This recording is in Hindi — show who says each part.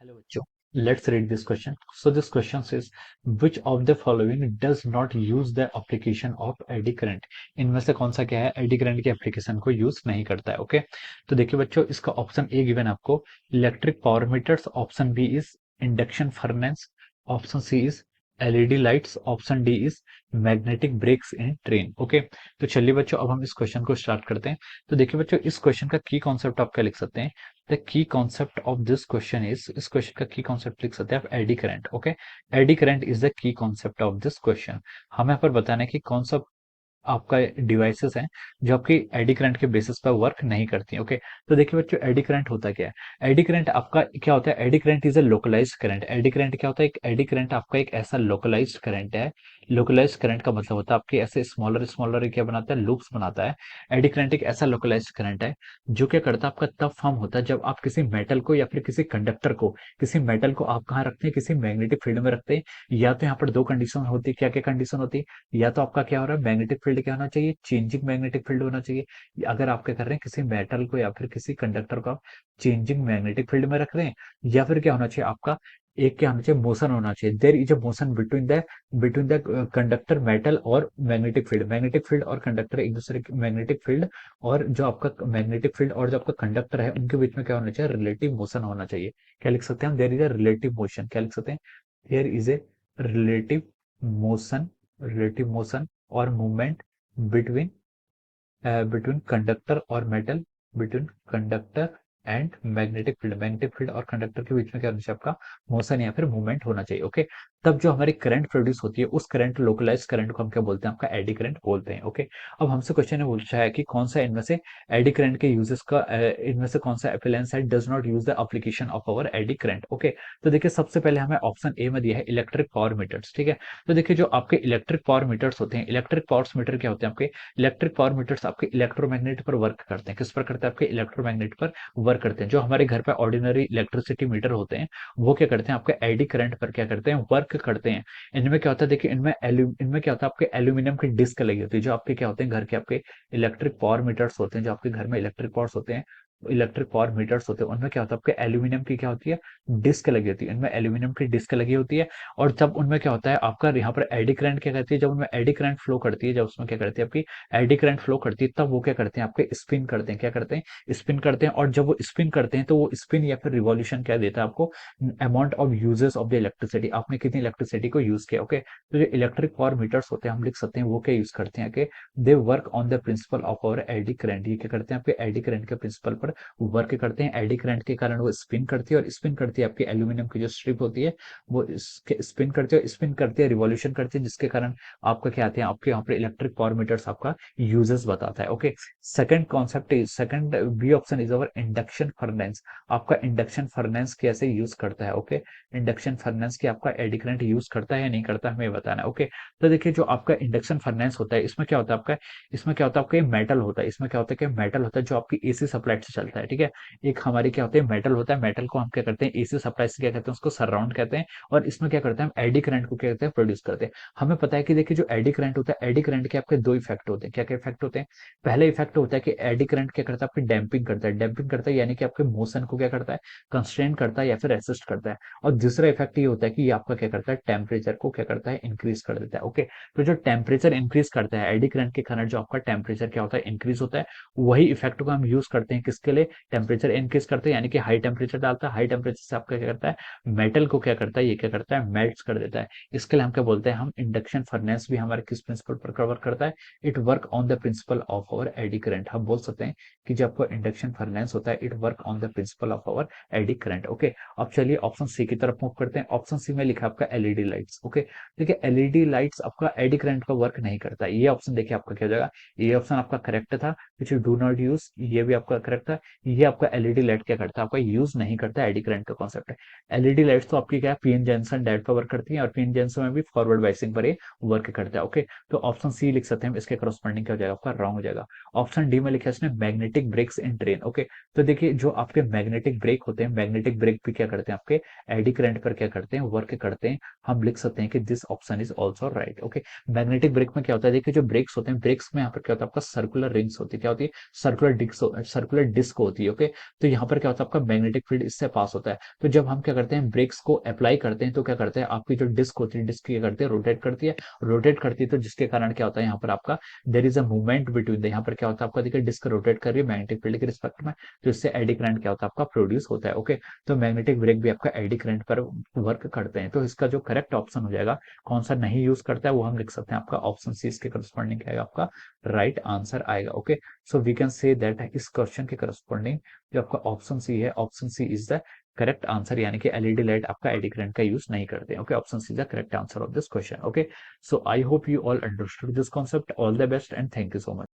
Speaker 1: Hello बच्चों, let's read this question. So this question says, which of the following does not use the application of eddy current? इनमें से कौन सा क्या है एडी करंट की एप्लीकेशन को यूज नहीं करता है? ओके, तो देखिए बच्चों, इसका ऑप्शन ए गिवन आपको electric power meters, option B is induction furnace, option C is LED lights, option D is magnetic brakes in train. Okay, तो चलिए बच्चों, अब हम इस क्वेश्चन को स्टार्ट करते हैं। तो देखिए बच्चों, इस क्वेश्चन का की कॉन्सेप्ट आप क्या लिख सकते हैं? The key concept of this question is, इस क्वेश्चन का की कॉन्सेप्ट लिख सकते हैं आप AD current. Okay, AD current is the key concept of this question. हमें यहाँ पर बताना है कि कौन सा आपका डिवाइसेस हैं जो आपकी एडी करंट के बेसिस पर वर्क नहीं करती हैं। ओके, तो देखिए बच्चों, एडी करंट होता क्या है? एडी करंट आपका क्या होता है? Eddy current is a localised current. Eddy current क्या होता है? एक एडी करंट आपका एक ऐसा लोकलाइज्ड करंट है। लोकलाइज्ड करंट का मतलब होता है आपके ऐसे स्मॉलर स्मॉलर क्या बनाता है? लूप्स बनाता है। एडी करंट एक ऐसा लोकलाइज्ड करंट है जो क्या करता है, आपका तब फॉर्म होता है जब आप किसी मेटल को या फिर किसी कंडक्टर को, किसी मेटल को आप कहाँ रखते हैं? किसी मैग्नेटिक फील्ड में रखते हैं। या तो यहाँ पर दो कंडीशन होती है। क्या क्या कंडीशन होती है? या तो आपका क्या हो रहा है, मैग्नेटिक फील्ड क्या होना चाहिए? चेंजिंग मैग्नेटिक फील्ड होना चाहिए। अगर आप क्या कर रहे हैं, किसी मेटल को या फिर किसी कंडक्टर को आप चेंजिंग मैग्नेटिक फील्ड में रख रहे हैं, या फिर क्या होना चाहिए आपका, एक क्या होना चाहिए, मोशन होना चाहिए। There is a motion between the conductor metal और मैग्नेटिक फील्ड। मैग्नेटिक फील्ड और कंडक्टर एक दूसरे के, मैग्नेटिक फील्ड और जो आपका मैग्नेटिक फील्ड और जो आपका कंडक्टर है, उनके बीच में क्या होना चाहिए? रिलेटिव मोशन होना चाहिए। क्या लिख सकते हैं हम? There is a relative motion. क्या लिख सकते हैं? There is a relative motion, relative motion और मूवमेंट बिटवीन बिटवीन कंडक्टर और metal, between conductor and magnetic field. Magnetic field और कंडक्टर के बीच में क्या होना चाहिए? आपका मोशन या फिर मूवमेंट होना चाहिए। ओके, तब जो हमारी करंट प्रोड्यूस होती है, उस करंट, लोकलाइज करंट को हम क्या बोलते हैं? आपका एडी करंट बोलते हैं। ओके, अब हमसे क्वेश्चन ने पूछा है कि कौन सा इनमें से एडी करंट के यूजेस का, इनमें से कौन सा अप्लायंस है does not use the application of our AD current. Okay, तो देखिए सबसे पहले हमें ऑप्शन ए में दिया है इलेक्ट्रिक पावर मीटर्स। ठीक है, तो देखिए जो आपके इलेक्ट्रिक पावर मीटर्स होते हैं, इलेक्ट्रिक पावर मीटर क्या होते हैं? आपके इलेक्ट्रिक पावर मीटर्स आपके इलेक्ट्रोमैग्नेट पर वर्क करते हैं। किस पर करते हैं? आपके इलेक्ट्रोमैग्नेट पर वर्क करते हैं। जो हमारे घर पे ऑर्डिनरी इलेक्ट्रिसिटी मीटर होते हैं, वो क्या करते हैं? आपके एडी करंट पर क्या करते हैं? वर्क करते हैं। इनमें क्या होता है? देखिए, इनमें क्या होता है? आपके एल्यूमिनियम की डिस्क लगी होती है। जो आपके क्या होते हैं, घर के आपके इलेक्ट्रिक पावर मीटर्स होते हैं, जो आपके घर में इलेक्ट्रिक पावर्स होते हैं, इलेक्ट्रिक पावर मीटर्स होते हैं, उनमें क्या होता है? आपके एल्यूमिनियम की क्या होती है? डिस्क लगी होती है। इनमें एल्यूमिनियम की डिस्क लगी होती है। और जब उनमें क्या होता है आपका, यहाँ पर एडी करंट क्या करती है? जब उनमें एडी करंट फ्लो करती है, जब उसमें क्या करती है आपकी एडी करंट फ्लो करती है, तब वो क्या करते हैं? आपके स्पिन करते हैं। क्या करते हैं? स्पिन करते हैं। और जब वो स्पिन करते हैं, तो वो स्पिन या फिर रिवॉल्यूशन क्या देता है आपको? Amount of uses of the electricity. आपने कितनी इलेक्ट्रिसिटी को यूज किया। ओके, तो जो इलेक्ट्रिक पावर मीटर्स होते हैं, हम लिख सकते हैं वो क्या यूज करते हैं कि they work on the principle of our eddy current. ये क्या करते हैं? आपके एडी करंट के प्रिंसिपल पर वर्क करते हैं। एडी करंट के कारण वो स्पिन करती है, और स्पिन करती है आपकी एल्यूमिनियम की जो स्ट्रिप होती है, वो स्पिन करती है, स्पिन करती है, रिवॉल्यूशन करती है, जिसके कारण आपका क्या आते हैं? आपके यहाँ पर इलेक्ट्रिक पावर मीटर्स आपका यूजेस बताता है। Okay, second concept is, second B option is our induction furnace. आपका इंडक्शन फर्नेस कैसे यूज करता है? ओके, इंडक्शन फर्नेस की आपका एडी करंट यूज करता है या नहीं करता, हमें बताना है। ओके, तो देखिए जो आपका इंडक्शन फर्नेस होता है, इसमें क्या होता है आपका, इसमें क्या होता है आपका मेटल होता है। इसमें क्या होता है कि मेटल होता है जो आपकी एसी सप्लाई से चलता है। ठीक है, एक हमारी क्या होता है, मेटल होता है। मेटल को हम क्या करते हैं? एसी सप्लाई से क्या करते हैं? उसको सराउंड कहते हैं। और इसमें क्या करते हैं? हम एडी करंट को क्या करते हैं? प्रोड्यूस करते हैं। हमें पता है कि देखिए जो एडी करंट होता है, एडी करंट के आपके दो इफेक्ट होते हैं। क्या क्या इफेक्ट होते हैं? पहले इफेक्ट होता है कि एडी करंट क्या करता है? आपकी डैम्पिंग करता है। डैम्पिंग करता है यानी कि आपके मोशन को क्या करता है? कंस्ट्रेन करता है या फिर रेसिस्ट करता है। और दूसरा इफेक्ट ये होता है कि ये आपका क्या करता है? टेम्परेचर को क्या करता है? इंक्रीज कर देता है। ओके, तो जो टेम्परेचर इंक्रीज करता है एडी करंट के कारण, जो आपका टेम्परेचर क्या होता है? इंक्रीज होता है। वही इफेक्ट को हम यूज करते हैं किसके लिए? टेम्परेचर इंक्रीज करते हैं, यानी कि हाई टेम्परेचर डालता है। हाई टेम्परेचर से आपका क्या करता है? मेटल को क्या करता है? ये क्या करता है? मेल्ट कर देता है। इसके लिए हम क्या बोलते हैं? हम इंडक्शन फर्नेस भी हमारे किस प्रिंसिपल पर कवर करता है? It work on the principle of our eddy current. हम बोल सकते हैं कि जब आपको इंडक्शन फर्नेस होता है, it work on the principle of our eddy current. Okay, अब चलिए ऑप्शन सी की तरफ मूव करते हैं। ऑप्शन सी में लिखा है आपका एलईडी लाइट्स। ओके, देखिए एलईडी लाइट्स आपका एडी करंट का वर्क नहीं करता। ये ऑप्शन देखिए आपका क्या हो जाएगा? ये ऑप्शन आपका करेक्ट था, विच डू नॉट यूज, ये भी आपका करेक्ट था। ये आपका एलईडी लाइट क्या करता है? आपका यूज नहीं करता एडी करंट का कॉन्सेप्ट है। एलईडी लाइट्स तो आपकी क्या है? पीएन जंक्शन डायोड पर वर्क करती है, और पीएन जंक्शन में भी फॉरवर्ड बाइसिंग पर ये वर्क करता है। ओके, तो ऑप्शन सी लिख सकते हैं, इसके करस्पॉन्डिंग क्या हो जाएगा? आपका रॉन्ग हो जाएगा। ऑप्शन डी में लिखा है इसने magnetic brakes in train. Okay, तो देखिए जो आपके मैग्नेटिक ब्रेक होते हैं, मैग्नेटिक ब्रेक भी क्या करते हैं? आपके एडी करंट पर क्या करते हैं? वर्क करते हैं। हम लिख सकते हैं कि this option is also right. Okay, magnetic brake में क्या होता है? देखिए जो ब्रेक्स होते हैं, ब्रेक्स में यहाँ पर क्या होता है? आपका सर्कुलर रिंग्स होती है। क्या होती है? सर्कुलर डिस्क डिस्क होती है, ओके। तो यहाँ पर क्या होता है, आपका मैग्नेटिक फील्ड इससे पास होता है। तो जब हम क्या करते हैं, ब्रेक्स को अप्लाई करते हैं, तो क्या करते हैं, आपकी जो डिस्क होती है, डिस्क क्या करती है, रोटेट करती है। तो जिसके कारण क्या होता है, यहाँ पर आपका there is a movement between the, यहाँ पर क्या होता है आपका, देखिए डिस्क रोटेट कर रही है मैग्नेटिक फील्ड के रिस्पेक्ट में, तो इससे एडी करंट क्या होता है आपका प्रोड्यूस होता है, ओके। तो मैग्नेटिक ब्रेक भी आपका एडी करंट पर वर्क करते हैं। तो इसका जो करेक्ट ऑप्शन हो जाएगा, कौन सा नहीं यूज करता है, वो हम लिख सकते हैं आपका ऑप्शन सी, इसके करस्पॉन्डिंग क्या आएगा, आपका राइट आंसर आएगा, okay. So we can say that इस क्वेश्चन के करस्पॉन्डिंग जो आपका ऑप्शन सी है, option C is the correct answer, यानी कि एलईडी लाइट आपका एडी करंट का यूज नहीं करते हैं, okay. Option C is the correct answer of this question, okay. So I hope you all understood this concept. All the best and thank you so much.